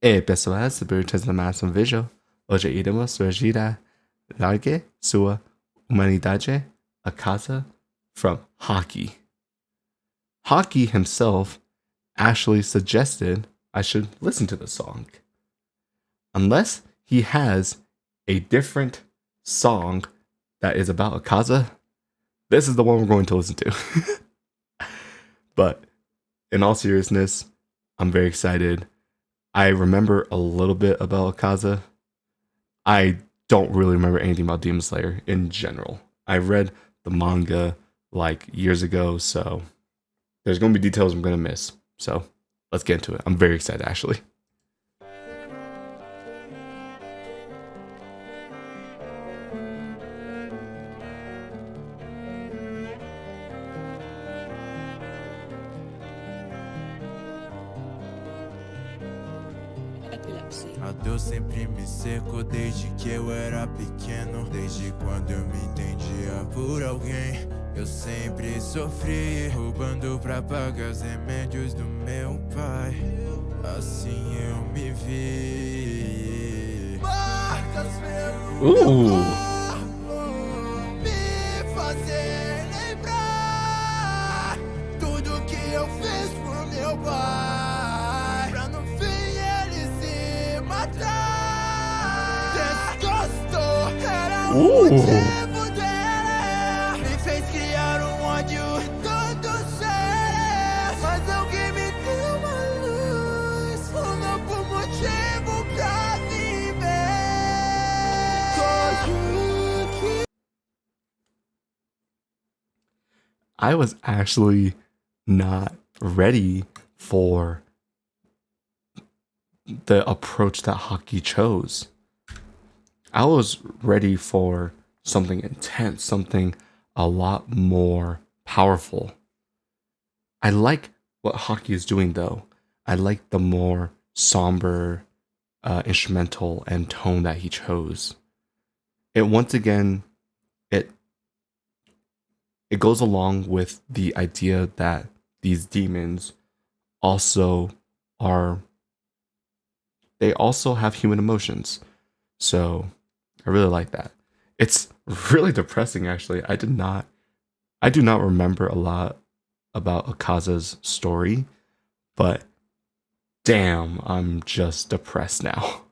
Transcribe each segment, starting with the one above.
E pessoas, subvertentes na massa visual. Hoje iremos surgir a LARGUE, SUA, HUMANIDADE, Akaza from Hawky. Hawky himself actually suggested I should listen to the song. Unless he has a different song that is about Akaza, this is the one we're going to listen to. But in all seriousness, I'm very excited. I remember a little bit about Akaza. I don't really remember anything about Demon Slayer in general. I read the manga like years ago, so there's going to be details I'm going to miss. So let's get into it. I'm very excited, actually. A dor sempre me cercou desde que eu era pequeno. Desde quando eu me entendia por alguém, eu sempre sofri, roubando pra pagar os remédios do meu pai. Assim eu me vi. Marcas pelo corpo me fazer lembrar tudo que eu fiz por meu pai, pra no fim ele se matar. Desgosto era o motivo dele, me fez criar ódio em todos os seres. Mas alguém me deu uma luz, um novo motivo pra viver. I was actually not ready for the approach that Hawky chose. I was ready for something intense, something a lot more powerful. I like what Hawky is doing though. I like the more somber instrumental and tone that he chose. It once again, it goes along with the idea that these demons also have human emotions. So I really like that. It's really depressing actually. I do not remember a lot about Akaza's story, but damn, I'm just depressed now.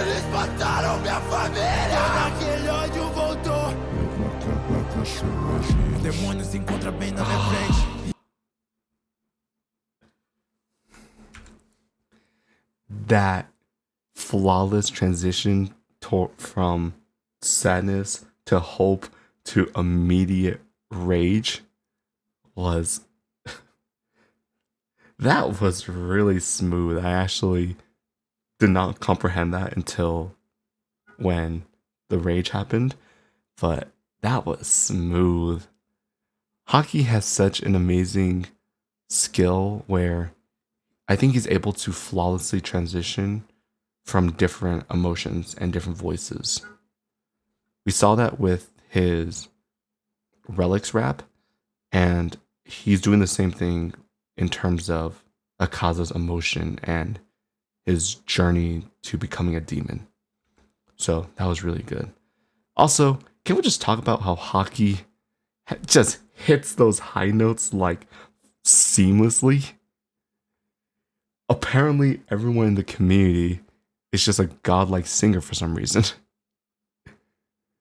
Eles mataram minha família. Aquele ódio voltou. O demônio se encontra bem na minha frente. That flawless transition from sadness to hope to immediate rage was that was really smooth. I actually did not comprehend that until when the rage happened, but that was smooth. Hawky has such an amazing skill where I think he's able to flawlessly transition from different emotions and different voices. We saw that with his Relics rap, and he's doing the same thing in terms of Akaza's emotion and his journey to becoming a demon. So that was really good. Also, can we just talk about how Hawky just hits those high notes like seamlessly? Apparently, everyone in the community is just a godlike singer for some reason.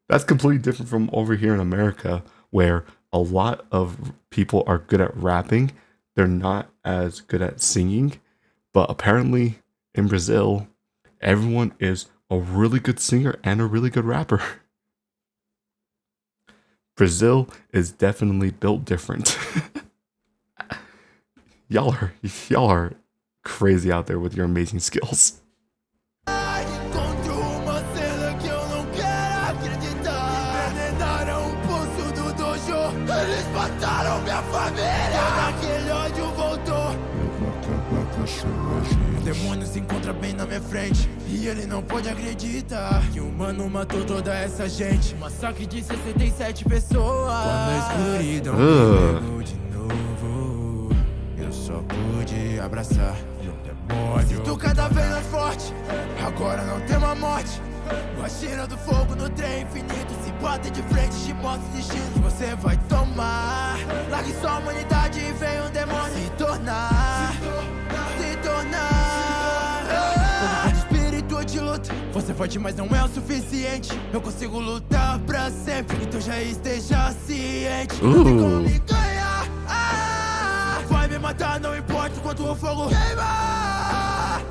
That's completely different from over here in America, where a lot of people are good at rapping. They're not as good at singing, but apparently in Brazil, everyone is a really good singer and a really good rapper. Brazil is definitely built different. y'all are crazy out there with your amazing skills. Encontro uma cena que eu não quero acreditar. Envenenaram o pulso do dojo. Eles mataram minha família. Todo aquele ódio voltou. O demônio se encontra bem na minha frente e ele não pode acreditar que o humano matou toda essa gente. Massacre de 67 pessoas. Quando a escuridão me pegou de novo, eu só pude abraçar um demônio. Sinto cada vez mais forte, agora não tem uma morte. A cheira do fogo no trem infinito se bate de frente, te mostra o destino que você vai tomar. Largue sua humanidade e vem um demônio se tornar. Todo espírito de luta, você forte, mas não é o suficiente. Eu consigo lutar pra sempre, então já esteja ciente. Não tem como me ganhar. Vai me matar, não importa o quanto o fogo queima.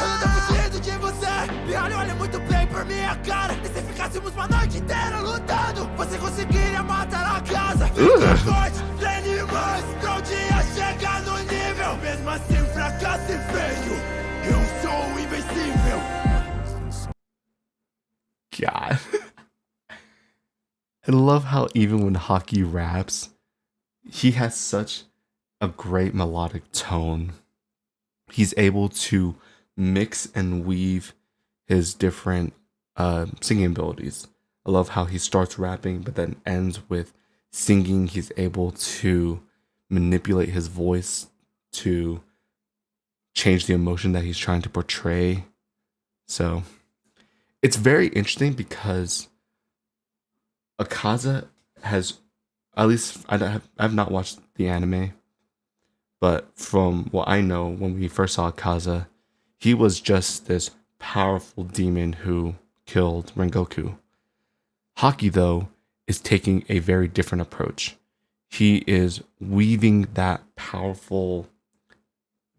Eu não tô fugindo de você. E olha muito bem por minha cara. E se ficássemos uma noite inteira lutando, você conseguiria matar a casa. Fica forte, treine mais pra um dia chegar no nível. Mesmo assim fracasso e feio, eu sou invencível. God. I love how even when Hawky raps, he has such a great melodic tone. He's able to mix and weave his different singing abilities. I love how he starts rapping but then ends with singing. He's able to manipulate his voice to change the emotion that he's trying to portray. So it's very interesting because Akaza has, at least I've not watched the anime, but from what I know, when we first saw Akaza, he was just this powerful demon who killed Rengoku. Hawky, though, is taking a very different approach. He is weaving that powerful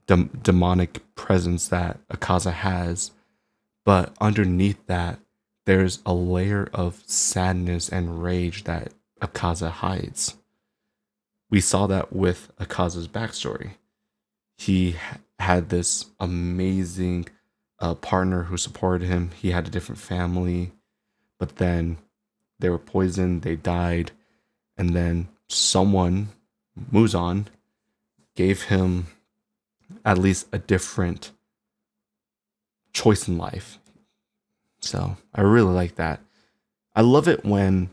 demonic presence that Akaza has, but underneath that, there's a layer of sadness and rage that Akaza hides. We saw that with Akaza's backstory. He had this amazing partner who supported him. He had a different family, but then they were poisoned, they died, and then someone, Muzan, gave him at least a different choice in life. So I really like that. I love it when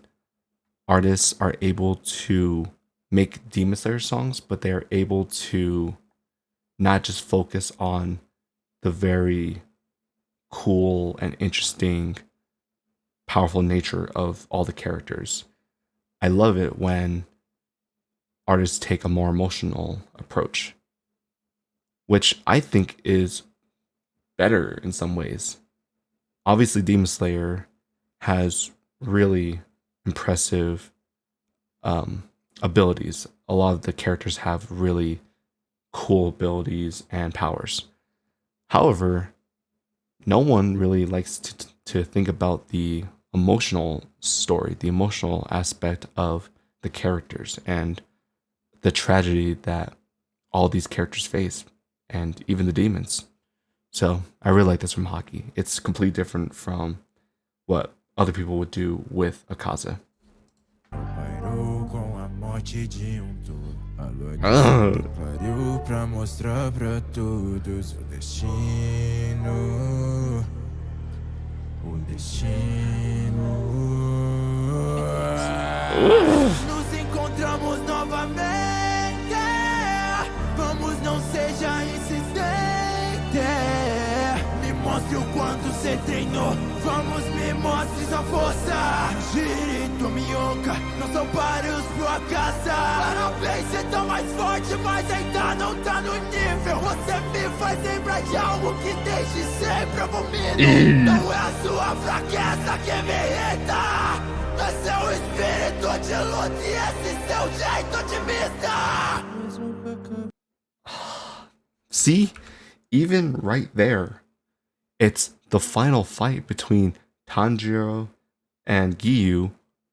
artists are able to make Demon Slayer songs, but they are able to not just focus on the very cool and interesting, powerful nature of all the characters. I love it when artists take a more emotional approach, which I think is better in some ways. Obviously, Demon Slayer has really impressive abilities. A lot of the characters have really cool abilities and powers. However, no one really likes to think about the emotional story, the emotional aspect of the characters and the tragedy that all these characters face, and even the demons. So I really like this from Hawky. It's completely different from what other people would do with Akaza. Parou com a morte de todo. A lua pariu pra mostrar pra todos o destino. O destino. Nos encontramos novamente. Vamos, não seja insistente. Me mostre o quanto cê treinou. Vamos, me mostre sua força. Girito, minhoca, não são paros pro Akaza. Parabéns, cê tá mais forte, mas ainda não tá no nível. Você me faz lembrar de algo que desde sempre eu vomito. Não é a sua fraqueza que me irrita. É seu espírito de luta e esse seu jeito otimista. See, even right there, it's the final fight between Tanjiro and Giyu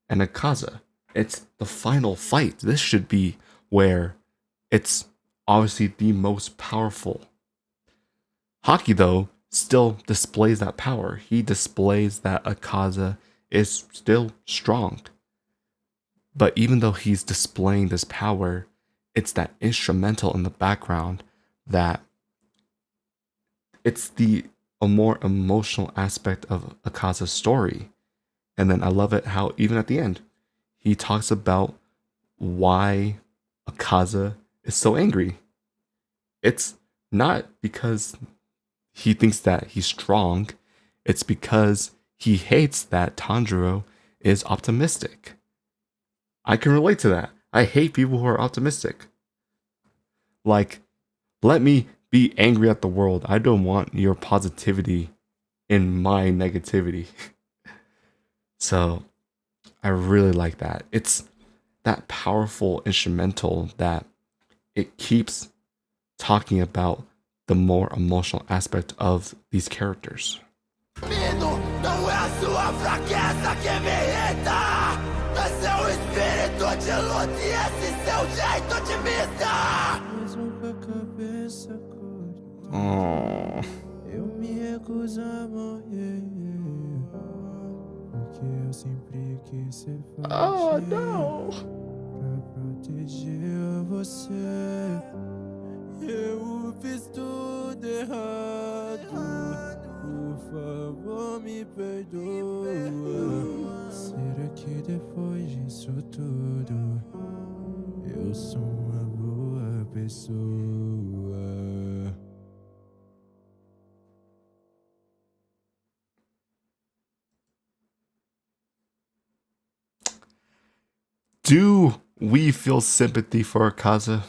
and Akaza. It's the final fight. This should be where it's obviously the most powerful. Hawky, though, still displays that power. He displays that Akaza is still strong. But even though he's displaying this power, it's that instrumental in the background that it's a more emotional aspect of Akaza's story. And then I love it how even at the end, he talks about why Akaza is so angry. It's not because he thinks that he's strong. It's because he hates that Tanjiro is optimistic. I can relate to that. I hate people who are optimistic. Like, let me be angry at the world. I don't want your positivity in my negativity. So, I really like that. It's that powerful instrumental that it keeps talking about the more emotional aspect of these characters. Não é a sua fraqueza que me irrita, é seu espírito de luta e esse seu jeito otimista. Mesmo com a cabeça cortada, eu me recuso a morrer, porque eu sempre quis ser forte. Oh, não! Pra proteger você, eu fiz tudo errado. Por favor, me perdoa. Será que depois disso tudo eu sou uma boa pessoa? Do we feel sympathy for Akaza?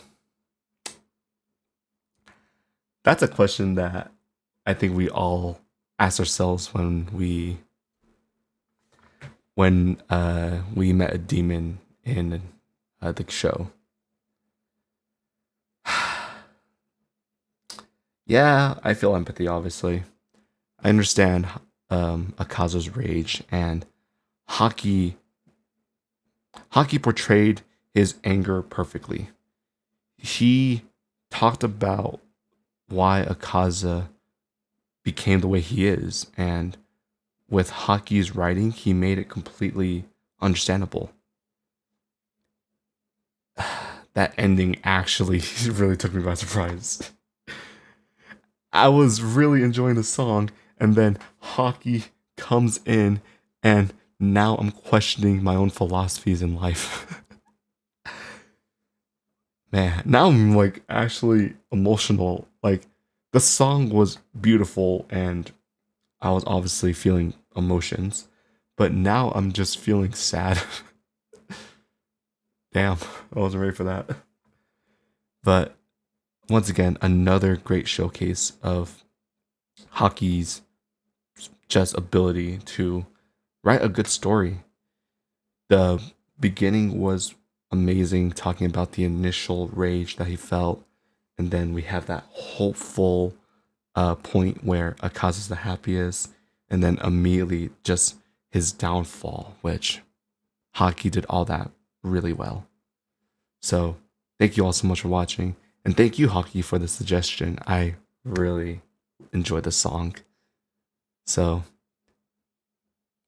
That's a question that I think we all ask ourselves when we met a demon in the show. Yeah, I feel empathy, obviously. I understand Akaza's rage, and Hawky portrayed his anger perfectly. He talked about why Akaza became the way he is, and with Hawky's writing, he made it completely understandable. That ending actually really took me by surprise. I was really enjoying the song, and then Hawky comes in, and now I'm questioning my own philosophies in life. Man, now I'm like actually emotional. Like, the song was beautiful and I was obviously feeling emotions, but now I'm just feeling sad. Damn, I wasn't ready for that. But once again, another great showcase of Hawky's just ability to write a good story. The beginning was amazing, talking about the initial rage that he felt. And then we have that hopeful point where Akaza's the happiest, and then immediately just his downfall, which Hawky did all that really well. So thank you all so much for watching, and thank you, Hawky, for the suggestion. I really enjoyed the song. So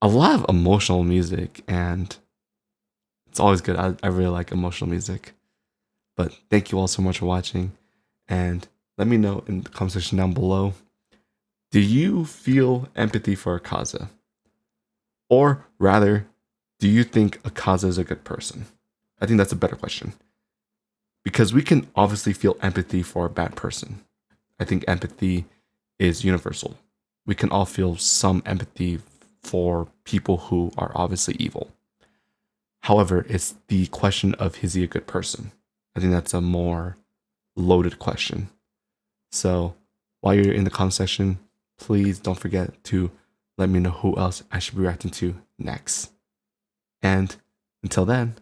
a lot of emotional music, and it's always good. I really like emotional music. But thank you all so much for watching. And let me know in the comment section down below, do you feel empathy for Akaza? Or rather, do you think Akaza is a good person? I think that's a better question. Because we can obviously feel empathy for a bad person. I think empathy is universal. We can all feel some empathy for people who are obviously evil. However, it's the question of, is he a good person? I think that's a more loaded question. So while you're in the comment section, please don't forget to let me know who else I should be reacting to next. And until then,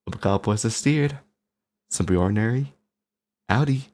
obrigado por assistir. Sempre ordinary. Howdy.